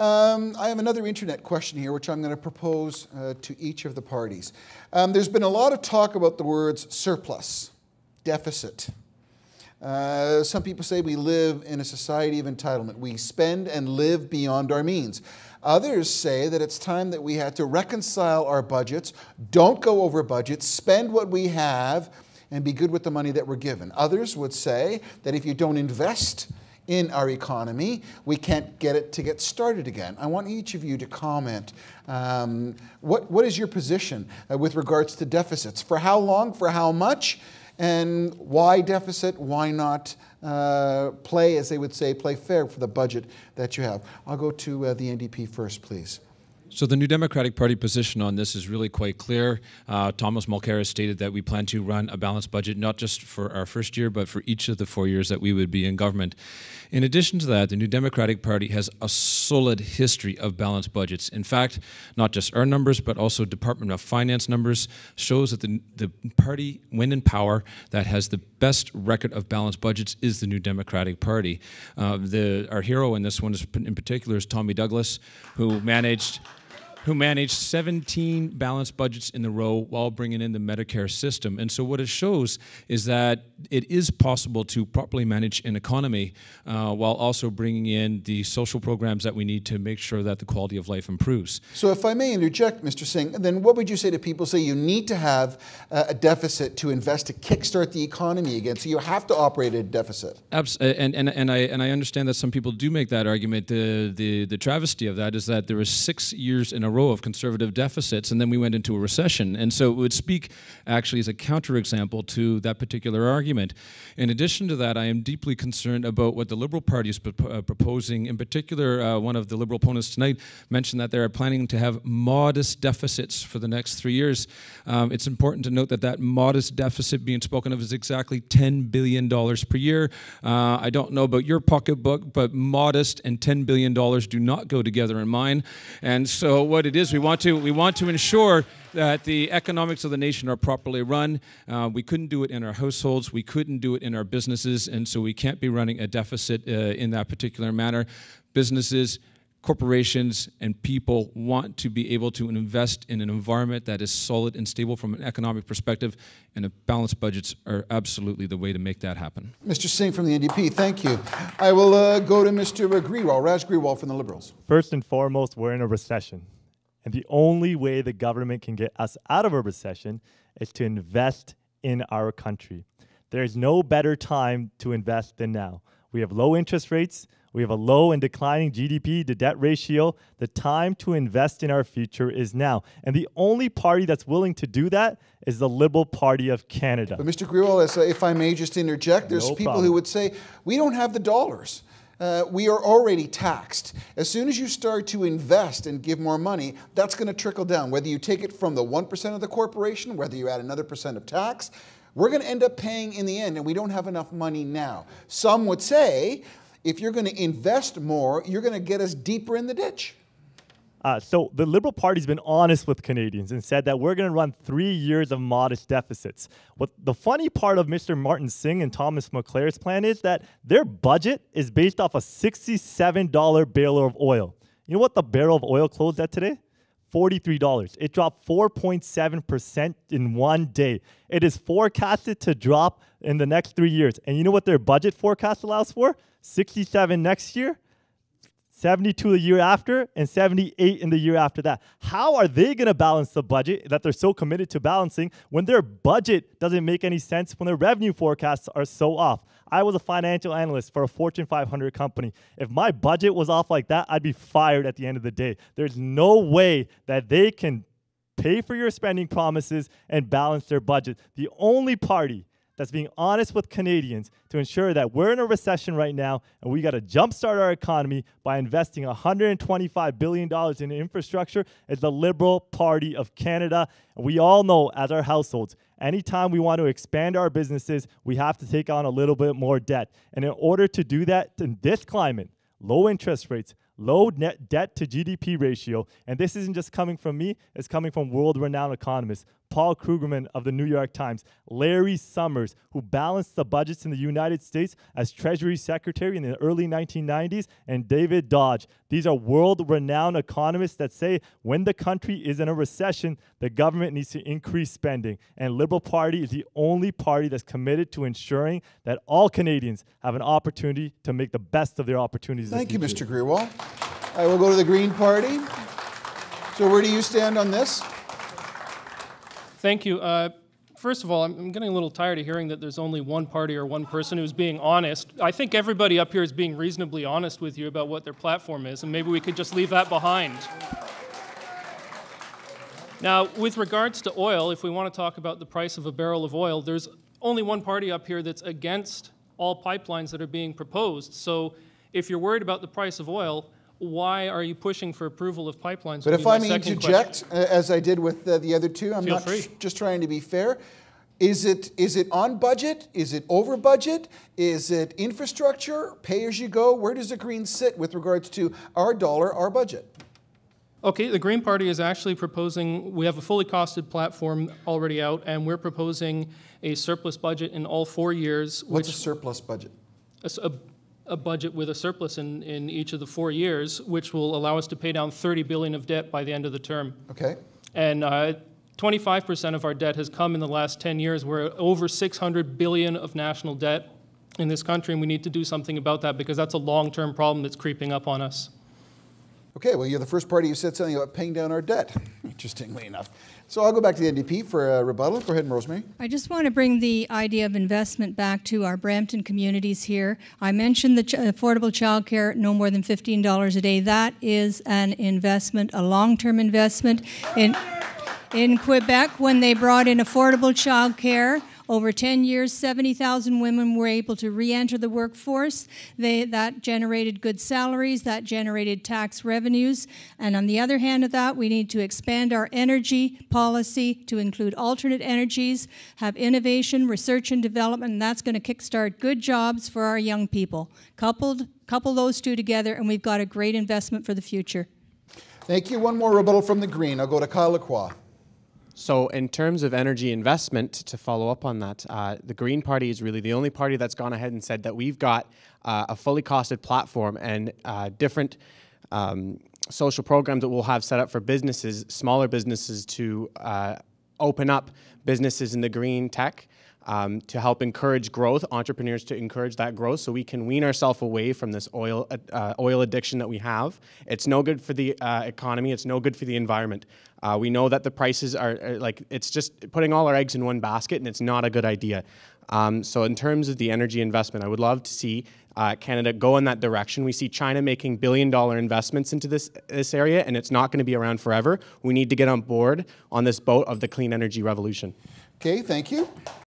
I have another internet question here, which I'm going to propose to each of the parties. There's been a lot of talk about the words surplus, deficit. Some people say we live in a society of entitlement. We spend and live beyond our means. Others say that it's time that we had to reconcile our budgets, don't go over budget, spend what we have, and be good with the money that we're given. Others would say that if you don't invest in our economy, we can't get it to get started again. I want each of you to comment. What is your position with regards to deficits? For how long, for how much? And why deficit? Why not play, as they would say, play fair for the budget that you have? I'll go to the NDP first, please. So the New Democratic Party position on this is really quite clear. Thomas Mulcair has stated that we plan to run a balanced budget, not just for our first year, but for each of the 4 years that we would be in government. In addition to that, the New Democratic Party has a solid history of balanced budgets. In fact, not just our numbers, but also Department of Finance numbers shows that the party, when in power, that has the best record of balanced budgets is the New Democratic Party. Our hero in this one in particular is Tommy Douglas, who managed 17 balanced budgets in a row while bringing in the Medicare system. And so what it shows is that it is possible to properly manage an economy while also bringing in the social programs that we need to make sure that the quality of life improves. So if I may interject, Mr. Singh, then what would you say to people who say you need to have a deficit to invest to kickstart the economy again, so you have to operate at a deficit? And I understand that some people do make that argument. The travesty of that is that there was 6 years in a row of conservative deficits, and then we went into a recession. And so it would speak actually as a counterexample to that particular argument. In addition to that, I am deeply concerned about what the Liberal Party is proposing. In particular, one of the Liberal opponents tonight mentioned that they are planning to have modest deficits for the next 3 years. It's important to note that that modest deficit being spoken of is exactly $10 billion per year. I don't know about your pocketbook, but modest and $10 billion do not go together in mine. And so what it is, we want to ensure that the economics of the nation are properly run. We couldn't do it in our households. We couldn't do it in our businesses. And so we can't be running a deficit in that particular manner. Businesses, corporations, and people want to be able to invest in an environment that is solid and stable from an economic perspective, and balanced budgets are absolutely the way to make that happen. Mr. Singh from the NDP, thank you. I will go to Mr. Grewal, Raj Grewal from the Liberals. First and foremost, we're in a recession. And the only way the government can get us out of a recession is to invest in our country. There is no better time to invest than now. We have low interest rates. We have a low and declining GDP to debt ratio. The time to invest in our future is now. And the only party that's willing to do that is the Liberal Party of Canada. But Mr. Grewal, if I may just interject, there's people who would say, we don't have the dollars. We are already taxed. As soon as you start to invest and give more money, that's going to trickle down. Whether you take it from the 1% of the corporation, whether you add another % of tax, we're going to end up paying in the end, and we don't have enough money now. Some would say, if you're going to invest more, you're going to get us deeper in the ditch. So the Liberal Party's been honest with Canadians and said that we're going to run 3 years of modest deficits. What the funny part of Mr. Martin Singh and Thomas Mulcair's plan is that their budget is based off a $67 barrel of oil. You know what the barrel of oil closed at today? $43. It dropped 4.7% in 1 day. It is forecasted to drop in the next 3 years. And you know what their budget forecast allows for? 67 next year, 72 the year after, and 78 in the year after that. How are they going to balance the budget that they're so committed to balancing when their budget doesn't make any sense, when their revenue forecasts are so off? I was a financial analyst for a Fortune 500 company. If my budget was off like that, I'd be fired at the end of the day. There's no way that they can pay for your spending promises and balance their budget. The only party that's being honest with Canadians to ensure that we're in a recession right now and we got to jumpstart our economy by investing $125 billion in infrastructure is the Liberal Party of Canada. And we all know as our households, anytime we want to expand our businesses, we have to take on a little bit more debt. And in order to do that in this climate, low interest rates, low net debt to GDP ratio, and this isn't just coming from me, it's coming from world-renowned economists. Paul Krugman of the New York Times, Larry Summers, who balanced the budgets in the United States as Treasury Secretary in the early 1990s, and David Dodge. These are world-renowned economists that say when the country is in a recession, the government needs to increase spending. And Liberal Party is the only party that's committed to ensuring that all Canadians have an opportunity to make the best of their opportunities. Thank you, Mr. Grewal. I will go to the Green Party. So where do you stand on this? Thank you. First of all, I'm getting a little tired of hearing that there's only one party or one person who's being honest. I think everybody up here is being reasonably honest with you about what their platform is, and maybe we could just leave that behind. Now, with regards to oil, if we want to talk about the price of a barrel of oil, there's only one party up here that's against all pipelines that are being proposed. So if you're worried about the price of oil, why are you pushing for approval of pipelines? But if I may interject, as I did with the other two, I'm not just trying to be fair. Is it on budget? Is it over budget? Is it infrastructure? Pay as you go? Where does the Greens sit with regards to our dollar, our budget? Okay, the Green Party is actually proposing, we have a fully costed platform already out, and we're proposing a surplus budget in all 4 years. What's a surplus budget? A budget with a surplus in each of the 4 years, which will allow us to pay down $30 billion of debt by the end of the term. Okay. And 25% of our debt has come in the last 10 years. We're at over $600 billion of national debt in this country, and we need to do something about that because that's a long-term problem that's creeping up on us. Okay, well, you're the first party who said something about paying down our debt, interestingly enough. So I'll go back to the NDP for a rebuttal. Go ahead, Rosemary. I just want to bring the idea of investment back to our Brampton communities here. I mentioned the affordable childcare, no more than $15 a day. That is an investment, a long-term investment. In Quebec, when they brought in affordable childcare, over 10 years, 70,000 women were able to re-enter the workforce. That generated good salaries, that generated tax revenues. And on the other hand of that, we need to expand our energy policy to include alternate energies, have innovation, research and development, and that's going to kickstart good jobs for our young people. Couple those two together, and we've got a great investment for the future. Thank you. One more rebuttal from the Green. I'll go to Kyle Lacroix. So in terms of energy investment, to follow up on that, the Green Party is really the only party that's gone ahead and said that we've got a fully costed platform and different social programs that we'll have set up for businesses, smaller businesses, to open up businesses in the green tech to help encourage growth, entrepreneurs to encourage that growth so we can wean ourselves away from this oil addiction that we have. It's no good for the economy. It's no good for the environment. We know that the prices are like, it's just putting all our eggs in one basket, and it's not a good idea. So in terms of the energy investment, I would love to see Canada go in that direction. We see China making billion-dollar investments into this area, and it's not going to be around forever. We need to get on board on this boat of the clean energy revolution. Okay, thank you.